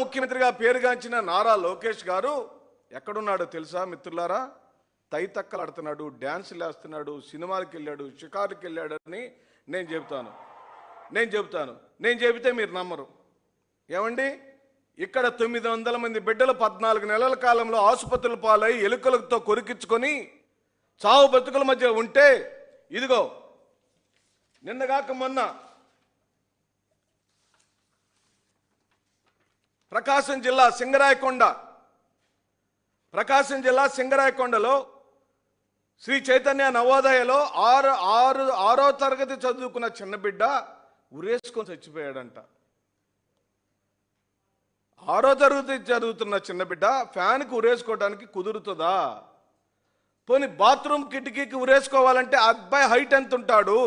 ముఖ్యమంత్రిగా పేరుగాంచిన నారా లోకేష్ గారు ఎక్కడున్నాడో తెలుసా మిత్రులారా? తైతక్కలాడుతున్నాడు, డ్యాన్సులు వేస్తున్నాడు, సినిమాలకు వెళ్ళాడు, షికారుకి వెళ్ళాడని నేను చెబితే మీరు నమ్మరు. ఏమండి, ఇక్కడ 900 మంది బిడ్డలు 14 నెలల కాలంలో ఆసుపత్రుల పాలై ఎలుకలతో కొరికించుకొని చావు బతుకుల మధ్య ఉంటే, ఇదిగో నిన్నగాక మొన్న ప్రకాశం జిల్లా సింగరాయకొండలో శ్రీ చైతన్య నవోదయలో ఆరో తరగతి చదువుకున్న చిన్న బిడ్డ ఉరేసుకొని చచ్చిపోయాడంట. 6వ తరగతి చదువుతున్న చిన్న బిడ్డ ఫ్యాన్కి ఉరేసుకోవడానికి కుదురుతుందా? పోనీ బాత్రూమ్ కిటికీకి ఉరేసుకోవాలంటే అబ్బాయి హైట్ ఎంత ఉంటాడు?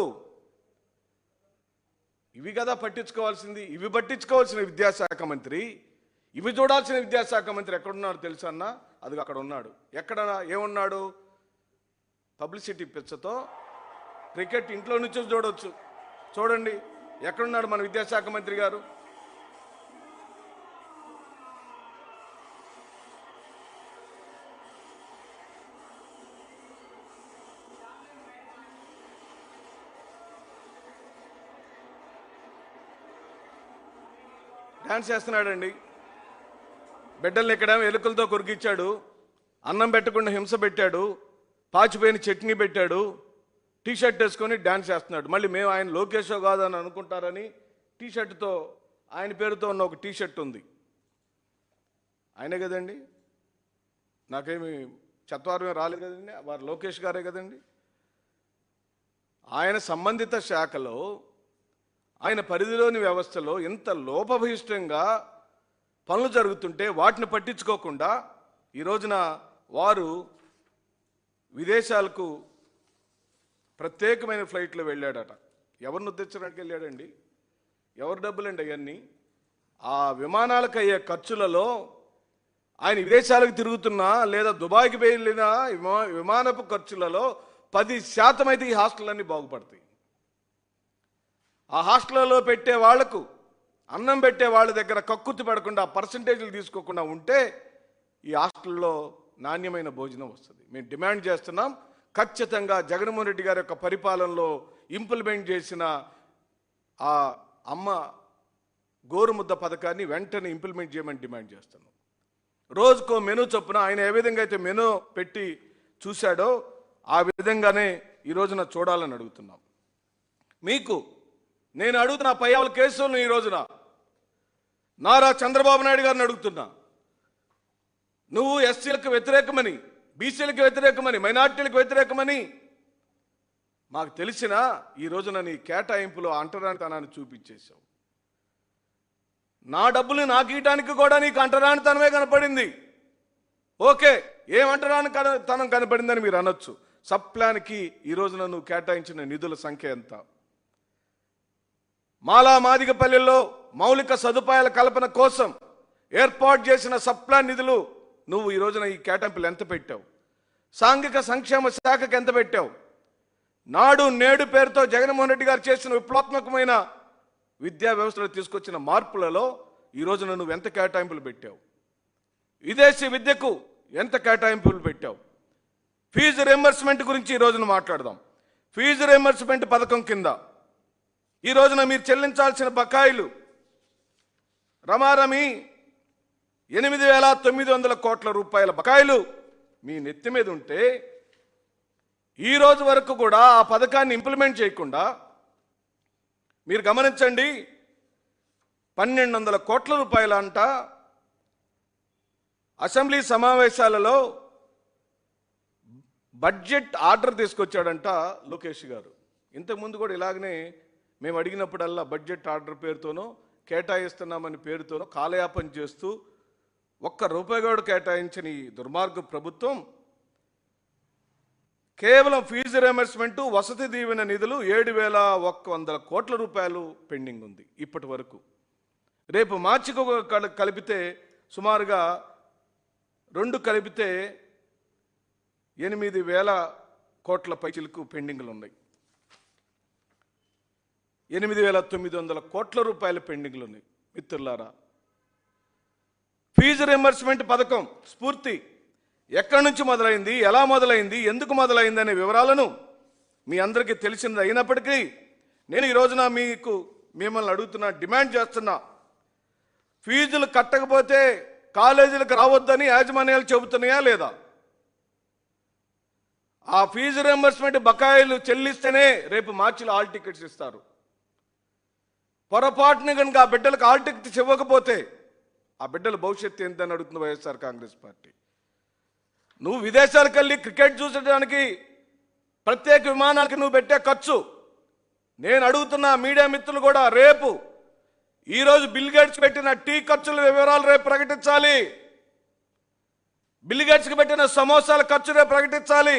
ఇవి కదా పట్టించుకోవాల్సింది. ఇవి పట్టించుకోవాల్సిన విద్యాశాఖ మంత్రి, ఇవి చూడాల్సిన విద్యాశాఖ మంత్రి ఎక్కడున్నాడు తెలుసా అన్న? అది అక్కడ ఉన్నాడు. ఎక్కడ ఏమున్నాడు? పబ్లిసిటీ పిచ్చతో క్రికెట్ ఇంట్లో నుంచి చూడవచ్చు. చూడండి ఎక్కడున్నాడు మన విద్యాశాఖ మంత్రి గారు. డాన్స్ చేస్తున్నాడండి. బిడ్డల్ని ఇక్కడ ఎలుకలతో కొరికిచ్చాడు, అన్నం పెట్టకుండా హింస పెట్టాడు, పాచిపోయిన చట్నీ పెట్టాడు, టీషర్ట్ వేసుకొని డ్యాన్స్ చేస్తున్నాడు. మళ్ళీ మేము ఆయన లోకేషో కాదని అనుకుంటారని టీషర్ట్తో ఆయన పేరుతో ఉన్న ఒక టీషర్ట్ ఉంది. ఆయనే కదండి, నాకేమి చత్వారమే రాలేదు కదండి, వారు లోకేష్ గారే కదండి. ఆయన సంబంధిత శాఖలో ఆయన పరిధిలోని వ్యవస్థలో ఇంత లోపభూయిష్టంగా పనులు జరుగుతుంటే వాటిని పట్టించుకోకుండా ఈ రోజున వారు విదేశాలకు ప్రత్యేకమైన ఫ్లైట్లో వెళ్ళాడట. ఎవరిని ఉద్ధరించడానికి వెళ్ళాడండి? ఎవరి డబ్బులండి అవన్నీ? ఆ విమానాలకు అయ్యే ఖర్చులలో ఆయన విదేశాలకు తిరుగుతున్నా లేదా దుబాయ్కి వెళ్ళిన విమానపు ఖర్చులలో 10% అయితే ఈ హాస్టళ్ళన్నీ బాగుపడతాయి. ఆ హాస్టల్లో పెట్టే వాళ్లకు, అన్నం పెట్టే వాళ్ళ దగ్గర కక్కుర్తి పడకుండా పర్సంటేజీలు తీసుకోకుండా ఉంటే ఈ హాస్టల్లో నాణ్యమైన భోజనం వస్తుంది. మేము డిమాండ్ చేస్తున్నాం, ఖచ్చితంగా జగన్మోహన్ రెడ్డి గారి యొక్క పరిపాలనలో ఇంప్లిమెంట్ చేసిన ఆ అమ్మ గోరుముద్ద పథకాన్ని వెంటనే ఇంప్లిమెంట్ చేయమని డిమాండ్ చేస్తున్నాం. రోజుకో మెనూ చొప్పున ఆయన ఏ విధంగా అయితే మెనూ పెట్టి చూశాడో ఆ విధంగానే ఈ రోజున చూడాలని అడుగుతున్నాం. మీకు నేను అడుగుతున్న పయ్యావుల కేసులను ఈ రోజున నారా చంద్రబాబు నాయుడు గారిని అడుగుతున్నా. నువ్వు ఎస్సీలకు వ్యతిరేకమని, బీసీలకు వ్యతిరేకమని, మైనార్టీలకు వ్యతిరేకమని మాకు తెలిసినా ఈ రోజున నీ కేటాయింపులో అంటరానితనాన్ని చూపించేశావు. నా డబ్బులు నాకు ఇవ్వడానికి కూడా నీకు అంటరానితనమే కనపడింది. ఓకే, ఏమంటరానితనం కనపడిందని మీరు అనొచ్చు. సబ్ ప్లాన్కి ఈ రోజున నువ్వు కేటాయించిన నిధుల సంఖ్య ఎంత? మాలా మాదిగపల్లెల్లో మౌలిక సదుపాయాల కల్పన కోసం ఏర్పాటు చేసిన సబ్ ప్లాన్ నిధులు నువ్వు ఈ రోజున ఈ కేటాయింపులు ఎంత పెట్టావు? సాంఘిక సంక్షేమ శాఖకు ఎంత పెట్టావు? నాడు నేడు పేరుతో జగన్మోహన్ రెడ్డి గారు చేసిన విప్లవాత్మకమైన విద్యా వ్యవస్థలో తీసుకొచ్చిన మార్పులలో ఈ రోజున నువ్వు ఎంత కేటాయింపులు పెట్టావు? విదేశీ విద్యకు ఎంత కేటాయింపులు పెట్టావు? ఫీజు రియంబర్స్మెంట్ గురించి ఈ రోజున మాట్లాడదాం. ఫీజు రియంబర్స్మెంట్ పథకం కింద ఈ రోజున మీరు చెల్లించాల్సిన బకాయిలు రమారమి 8,900 కోట్ల రూపాయల బకాయిలు మీ నెత్తి మీద ఉంటే ఈ రోజు వరకు కూడా ఆ పథకాన్ని ఇంప్లిమెంట్ చేయకుండా మీరు గమనించండి, 1,200 కోట్ల రూపాయల అంట అసెంబ్లీ సమావేశాలలో బడ్జెట్ ఆర్డర్ తీసుకొచ్చాడంట లోకేష్ గారు. ఇంతకుముందు కూడా ఇలాగనే మేము అడిగినప్పుడల్లా బడ్జెట్ ఆర్డర్ పేరుతోనో కేటాయిస్తున్నామని పేరుతోనో కాలయాపన చేస్తూ ₹1 కూడా కేటాయించని దుర్మార్గ ప్రభుత్వం కేవలం ఫీజు రియంబర్స్మెంట్, వసతి దీవెన నిధులు 7,100 కోట్ల రూపాయలు పెండింగ్ ఉంది ఇప్పటి వరకు. రేపు మార్చికి కలిపితే సుమారుగా 2 కలిపితే 8,000 కోట్ల పైచిలకు పెండింగ్లు ఉన్నాయి. 8,900 కోట్ల రూపాయల పెండింగ్లు ఉన్నాయి. మిత్రులారా, ఫీజు రియంబర్స్మెంట్ పథకం స్ఫూర్తి ఎక్కడి నుంచి మొదలైంది, ఎలా మొదలైంది, ఎందుకు మొదలైంది అనే వివరాలను మీ అందరికీ తెలిసింది అయినప్పటికీ నేను ఈ రోజున మిమ్మల్ని అడుగుతున్నా, డిమాండ్ చేస్తున్నా. ఫీజులు కట్టకపోతే కాలేజీలకు రావద్దని యాజమాన్యాలు చెబుతున్నాయా లేదా? ఆ ఫీజు రియంబర్స్మెంట్ బకాయిలు చెల్లిస్తేనే రేపు మార్చిలో హాల్ టికెట్స్ ఇస్తారు. పొరపాటున కనుక ఆ బిడ్డలకు హాల్ టికెట్స్ ఇవ్వకపోతే ఆ బిడ్డల భవిష్యత్తు ఏంటని అడుగుతుంది వైఎస్ఆర్ కాంగ్రెస్ పార్టీ. నువ్వు విదేశాలకు వెళ్ళి క్రికెట్ చూసడానికి ప్రత్యేక విమానాలకి నువ్వు పెట్టే ఖర్చు, నేను అడుగుతున్న మీడియా మిత్రులు కూడా రేపు ఈరోజు బిల్ గేట్స్ పెట్టిన టీ ఖర్చుల వివరాలు రేపు ప్రకటించాలి. బిల్ గేట్స్కి పెట్టిన సమోసాల ఖర్చు రేపు ప్రకటించాలి.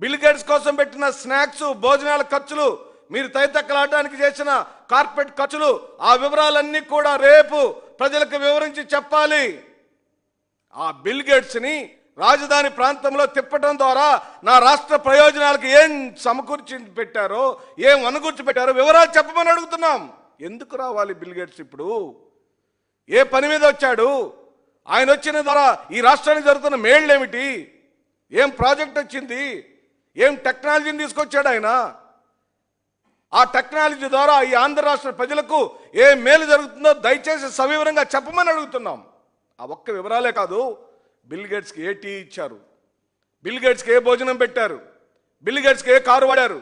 బిల్ గేట్స్ కోసం పెట్టిన స్నాక్స్ భోజనాల ఖర్చులు, మీరు తైతక్కలాడడానికి చేసిన కార్పెట్ ఖర్చులు, ఆ వివరాలన్నీ కూడా రేపు ప్రజలకు వివరించి చెప్పాలి. ఆ బిల్ గేట్స్ని రాజధాని ప్రాంతంలో తిప్పడం ద్వారా నా రాష్ట్ర ప్రయోజనాలకు ఏం సమకూర్చి పెట్టారో, ఏం అనుకూర్చి పెట్టారో వివరాలు చెప్పమని అడుగుతున్నాం. ఎందుకు రావాలి బిల్ గేట్స్? ఇప్పుడు ఏ పని మీద వచ్చాడు? ఆయన వచ్చిన ద్వారా ఈ రాష్ట్రానికి జరుగుతున్న మేళ్ళు ఏమిటి? ఏం ప్రాజెక్ట్ వచ్చింది? ఏం టెక్నాలజీని తీసుకొచ్చాడు ఆయన? ఆ టెక్నాలజీ ద్వారా ఈ ఆంధ్ర రాష్ట్ర ప్రజలకు ఏ మేలు జరుగుతుందో దయచేసి సవివరంగా చెప్పమని అడుగుతున్నాం. ఆ ఒక్క వివరాలే కాదు, బిల్ గేట్స్కి ఏ టీ ఇచ్చారు, బిల్ గేట్స్కి ఏ భోజనం పెట్టారు, బిల్ గేట్స్కి ఏ కారు వాడారు,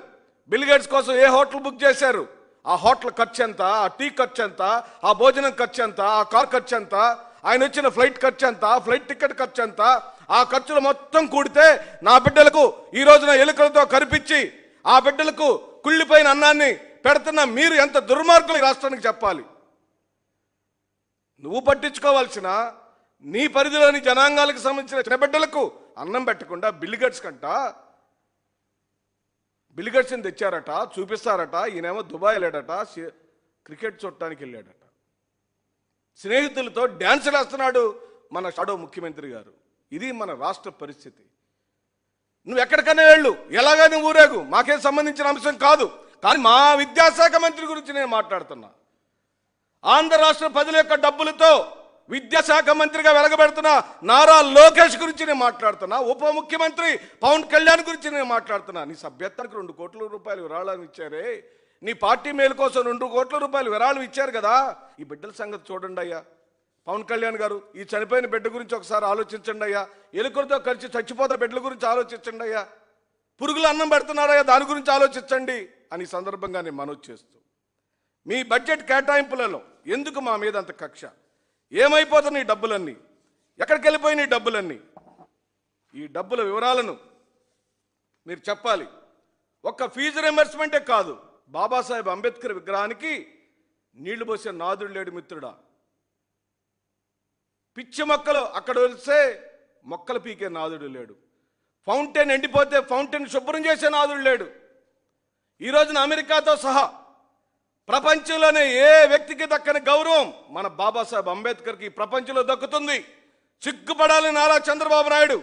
బిల్ గేట్స్ కోసం ఏ హోటల్ బుక్ చేశారు, ఆ హోటల్ ఖర్చు ఎంత, ఆ టీ ఖర్చు ఎంత, ఆ భోజనం ఖర్చు ఎంత, ఆ కార్ ఖర్చు ఎంత, ఆయన వచ్చిన ఫ్లైట్ ఖర్చు ఎంత, ఫ్లైట్ టికెట్ ఖర్చు ఎంత, ఆ ఖర్చులు మొత్తం కూడితే నా బిడ్డలకు ఈ రోజున ఎలుకలతో కరిపించి ఆ బిడ్డలకు కుళ్ళిపోయిన అన్నాన్ని పెడుతున్న మీరు ఎంత దుర్మార్గులు ఈ రాష్ట్రానికి చెప్పాలి. నువ్వు పట్టించుకోవాల్సిన నీ పరిధిలోని జనాంగాలకు సంబంధించిన చిన్న బిడ్డలకు అన్నం పెట్టకుండా బిల్ గేట్స్ కంట బిల్ గేట్స్ని తెచ్చారట, చూపిస్తారట. ఈయనేమో దుబాయ్ వెళ్ళాడట, క్రికెట్ చూడటానికి వెళ్ళాడట, స్నేహితులతో డ్యాన్సులు వేస్తున్నాడు మన షాడో ముఖ్యమంత్రి గారు. ఇది మన రాష్ట్ర పరిస్థితి. నువ్వు ఎక్కడికైనా వెళ్ళు, ఎలాగైనా ఊరేగు, మాకేం సంబంధించిన అంశం కాదు. కానీ మా విద్యాశాఖ మంత్రి గురించి నేను మాట్లాడుతున్నా. ఆంధ్ర రాష్ట్ర ప్రజల యొక్క డబ్బులతో విద్యాశాఖ మంత్రిగా వెలగబెడుతున్న నారా లోకేష్ గురించి నేను మాట్లాడుతున్నా. ఉప ముఖ్యమంత్రి పవన్ కళ్యాణ్ గురించి నేను మాట్లాడుతున్నా. నీ సభ్యత్వానికి 2 కోట్ల రూపాయలు విరాళాలు ఇచ్చారే, నీ పార్టీ మేలు కోసం 2 కోట్ల రూపాయలు విరాళం ఇచ్చారు కదా. ఈ బిడ్డల సంగతి చూడండి అయ్యా. పవన్ కళ్యాణ్ గారు, ఈ చనిపోయిన బిడ్డ గురించి ఒకసారి ఆలోచించండి అయ్యా. ఎలుకలతో కలిసి చచ్చిపోతున్న బిడ్డల గురించి ఆలోచించండి అయ్యా. పురుగులు అన్నం పెడుతున్నారయ్యా, దాని గురించి ఆలోచించండి అని సందర్భంగా నేను మనవి చేస్తూ, మీ బడ్జెట్ కేటాయింపులలో ఎందుకు మా మీద అంత కక్ష? ఏమైపోతున్నాయి ఈ డబ్బులన్నీ? ఎక్కడికి వెళ్ళిపోయినాయి ఈ డబ్బులన్నీ? ఈ డబ్బుల వివరాలను మీరు చెప్పాలి. ఒక్క ఫీజు రియంబర్స్మెంటే కాదు, బాబాసాహెబ్ అంబేద్కర్ విగ్రహానికి నీళ్లు పోసే నాదుడు లేడు మిత్రుడా. పిచ్చి మొక్కలు అక్కడ వస్తే మొక్కలు పీకే నాదుడు లేడు. ఫౌంటైన్ ఎండిపోతే ఫౌంటైన్ శుభ్రం చేసే నాదుడు లేడు. ఈ రోజున అమెరికాతో సహా ప్రపంచంలోనే ఏ వ్యక్తికి దక్కని గౌరవం మన బాబాసాహెబ్ అంబేద్కర్కి ప్రపంచంలో దక్కుతుంది. సిగ్గుపడాలి నారా చంద్రబాబు నాయుడు,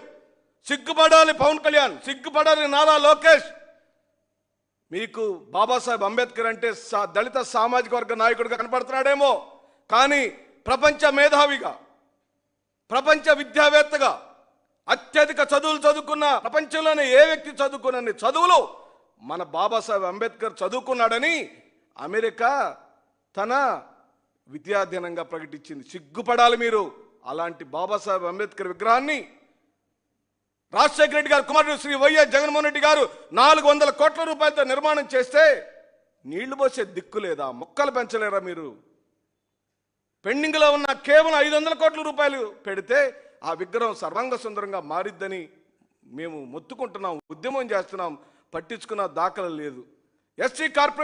సిగ్గుపడాలి పవన్ కళ్యాణ్, సిగ్గుపడాలి నారా లోకేష్. మీకు బాబాసాహెబ్ అంబేద్కర్ అంటే దళిత సామాజిక వర్గ నాయకుడిగా కనపడుతున్నాడేమో, కానీ ప్రపంచ మేధావిగా, ప్రపంచ విద్యావేత్తగా, అత్యధిక చదువులు చదువుకున్న, ప్రపంచంలోనే ఏ వ్యక్తి చదువుకున్న చదువులు మన బాబాసాహెబ్ అంబేద్కర్ చదువుకున్నాడని అమెరికా తన విద్యాదినంగా ప్రకటించింది. సిగ్గుపడాలి మీరు. అలాంటి బాబాసాహెబ్ అంబేద్కర్ విగ్రహాన్ని రాజశేఖర రెడ్డి గారు కుమారుడు శ్రీ వైఎస్ జగన్మోహన్ రెడ్డి గారు 400 కోట్ల రూపాయలతో నిర్మాణం చేస్తే నీళ్లు పోసే దిక్కు లేదా? మొక్కలు పెంచలేరా మీరు? పెండింగ్లో ఉన్న కేవలం 500 కోట్ల రూపాయలు పెడితే ఆ విగ్రహం సర్వాంగ సుందరంగా మారిద్దని మేము మొత్తుకుంటున్నాం, ఉద్యమం చేస్తున్నాం. పట్టించుకున్న దాఖలు లేదు. SC corporation